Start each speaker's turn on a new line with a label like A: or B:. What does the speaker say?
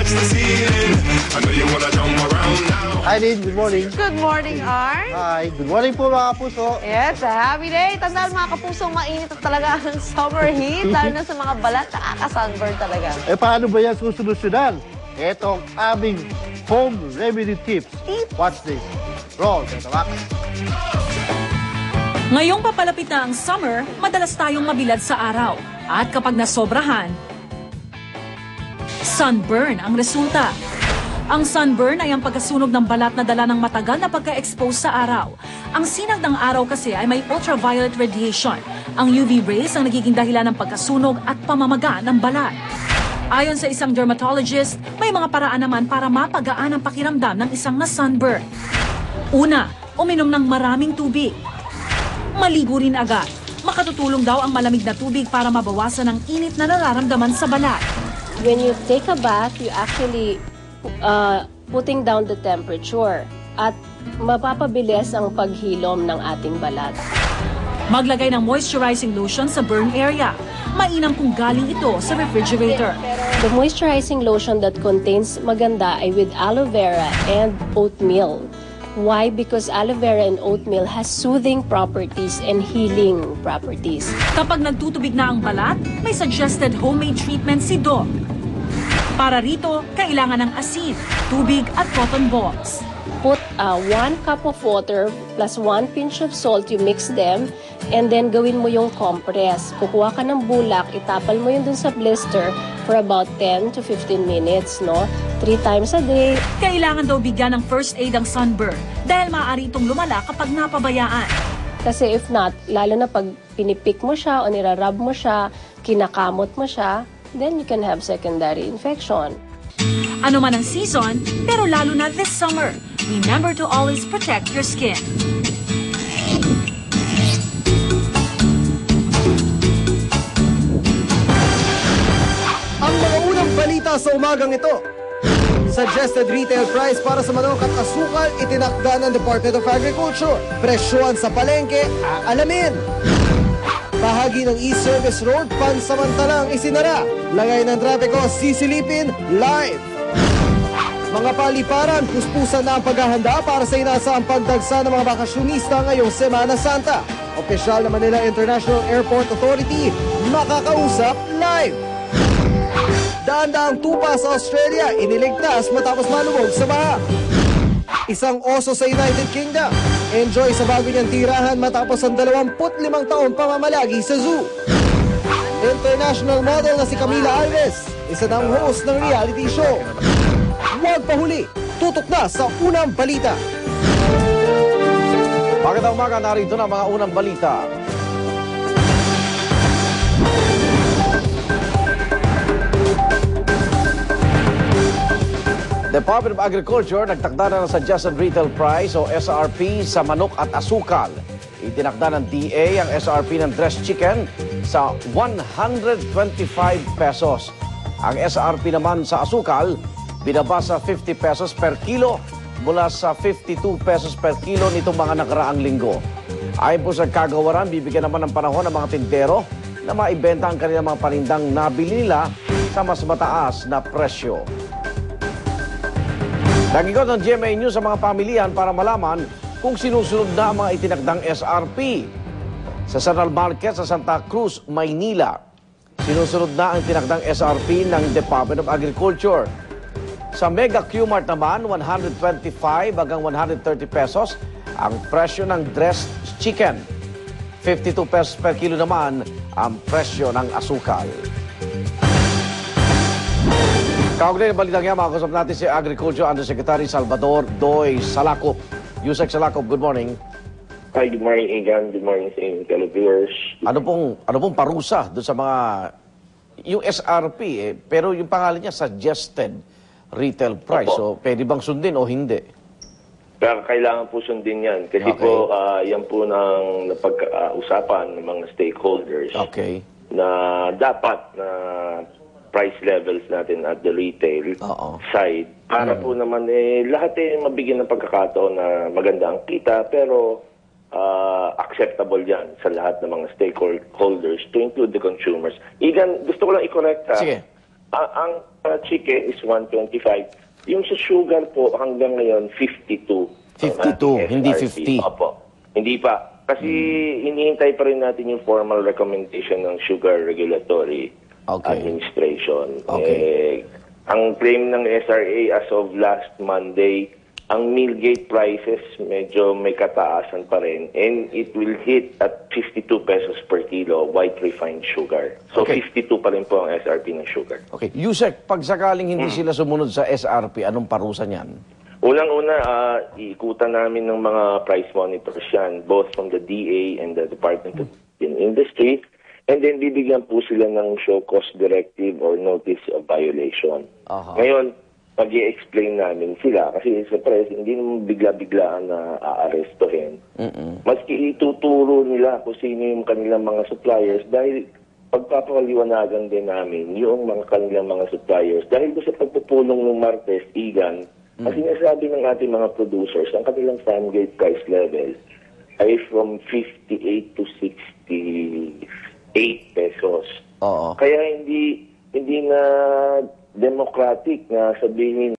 A: fix the ceiling. I know you wanna jump around now.
B: Hi, Lynn. Good morning.
C: Good morning, Arn.
B: Hi. Good morning po, mga kapuso.
C: Yes, a happy day. Tandaan mga kapuso, mainit talaga ang summer heat. Lalo na sa mga balat, nakaka-sunburn talaga.
B: Paano ba yan susolusyonan? Ito ang aming home remedy tips. Watch this. Roll the wax.
D: Ngayong papalapit na ang summer, madalas tayong mabilad sa araw. At kapag nasobrahan, sunburn ang resulta. Ang sunburn ay ang pagkasunog ng balat na dala ng matagal na pagka-expose sa araw. Ang sinag ng araw kasi ay may ultraviolet radiation. Ang UV rays ang nagiging dahilan ng pagkasunog at pamamaga ng balat. Ayon sa isang dermatologist, may mga paraan naman para mapagaan ang pakiramdam ng isang na-sunburn. Una, uminom ng maraming tubig. Maligo rin agad. Makatutulong daw ang malamig na tubig para mabawasan ang init na nararamdaman sa balat.
E: When you take a bath, you actually putting down the temperature at mapapabilis ang paghilom ng ating balat.
D: Maglagay ng moisturizing lotion sa burn area. Mainam kung galing ito sa refrigerator.
E: The moisturizing lotion that contains maganda ay with aloe vera and oatmeal. Why? Because aloe vera and oatmeal has soothing properties and healing properties.
D: Kapag nagtutubig na ang balat, may suggested homemade treatment si Doc. Para rito, kailangan ng asin, tubig at cotton balls.
E: Put 1 cup of water plus 1 pinch of salt, you mix them, and then gawin mo yung compress. Kukuha ka ng bulak, itapal mo yun dun sa blister for about 10 to 15 minutes, no? 3 times a day.
D: Kailangan daw bigyan ng first aid ang sunburn dahil maaari itong lumala kapag napabayaan.
E: Kasi if not, lalo na pag pinipik mo siya o nirarab mo siya, kinakamot mo siya, then you can have secondary infection.
D: Ano man ang season, pero lalo na this summer, remember to always protect your skin.
F: Ang mga unang balita sa umagang ito. Suggested retail price para sa manok at asukal itinakda ng Department of Agriculture. Presyohan sa palengke, aalamin. Bahagi ng e-service road pansamantalang isinara. Lagay ng trapiko sisilipin live. Mga paliparan, puspusan na ang paghahanda para sa inaasahang pagdagsa ng mga bakasyonista ngayong Semana Santa. Opisyal na Manila International Airport Authority makakausap live. Daang-daang tupa sa Australia, iniligtas matapos malubog sa baha. Isang oso sa United Kingdom, enjoy sa bago niyang tirahan matapos ang 25 taon pamamalagi sa zoo. International model na si Camila Alves, isa ng host ng reality show. Huwag pahuli, tutok na sa unang balita.
G: Magandang umaga, narito na mga unang balita. Department of Agriculture nagtakda na ng Suggested Retail Price o SRP sa manok at asukal. Itinakda ng DA ang SRP ng dressed chicken sa 125 pesos. Ang SRP naman sa asukal, binaba sa 50 pesos per kilo mula sa 52 pesos per kilo nitong mga nakaraang linggo. Ayon po sa kagawaran, bibigyan naman ng panahon ng mga tindero na maibenta ang kanilang mga panindang nabili nila sa mas mataas na presyo. Nag-ikot ng GMA News sa mga pamilihan para malaman kung sinusunod na ang mga itinakdang SRP. Sa Central Market sa Santa Cruz, Maynila, sinusunod na ang itinakdang SRP ng Department of Agriculture. Sa Mega Q-Mart naman, 125 hanggang 130 pesos ang presyo ng dressed chicken. 52 pesos per kilo naman ang presyo ng asukal. Kaugnay ng balitang yan, makakasap natin si Agriculture Undersecretary Salvador Doy Salacop. Yusek Salacop, good morning.
H: Hi, good morning, Egan. Good morning sa inyong televiewers.
G: Ano pong parusa doon sa mga, yung SRP pero yung pangalan niya, Suggested Retail Price.
H: Opo.
G: So, pwede bang sundin o hindi?
H: Pero kailangan po sundin yan. Kasi
G: Okay.
H: po, yan po ng napag-usapan ng mga stakeholders
G: Okay.
H: na dapat na price levels natin at the retail side para po naman lahat mabigyan ng pagkakataon na maganda ang kita pero acceptable yan sa lahat ng mga stakeholders to include the consumers. Igan, gusto ko lang i-correct
G: Sige.
H: Ang chicken is 125. Yung sa sugar po, hanggang ngayon, 52.
G: 52, hindi
H: SRP.
G: 50.
H: Opo. Hindi pa. Kasi hinihintay pa rin natin yung formal recommendation ng Sugar Regulatory Administration.
G: Okay.
H: Ang claim ng SRA as of last Monday, ang meal gate prices medyo may kataasan pa rin, and it will hit at 52 pesos per kilo white refined sugar. So 52 pa rin po ang SRP ng sugar.
G: Okay. Yusek, pag sakaling hindi sila sumunod sa SRP, anong parusa niyan?
H: Unang-una, iikutan namin ng mga price monitors yan, both from the DA and the Department of Industry, and then bibigyan po sila ng show cause directive or notice of violation. Ngayon, mag-i-explain namin sila kasi sa press, hindi naman bigla-biglaan na aarestuhin. Maski ituturo nila kung sino yung kanilang mga suppliers dahil pagpapaliwanagan din namin yung mga kanilang mga suppliers. Dahil sa pagpupulong ng Martes, Igan, kasi sinasabi ng ating mga producers, ang kanilang farm gate price level ay from 58 to 68 pesos. Kaya hindi na democratic na sabihin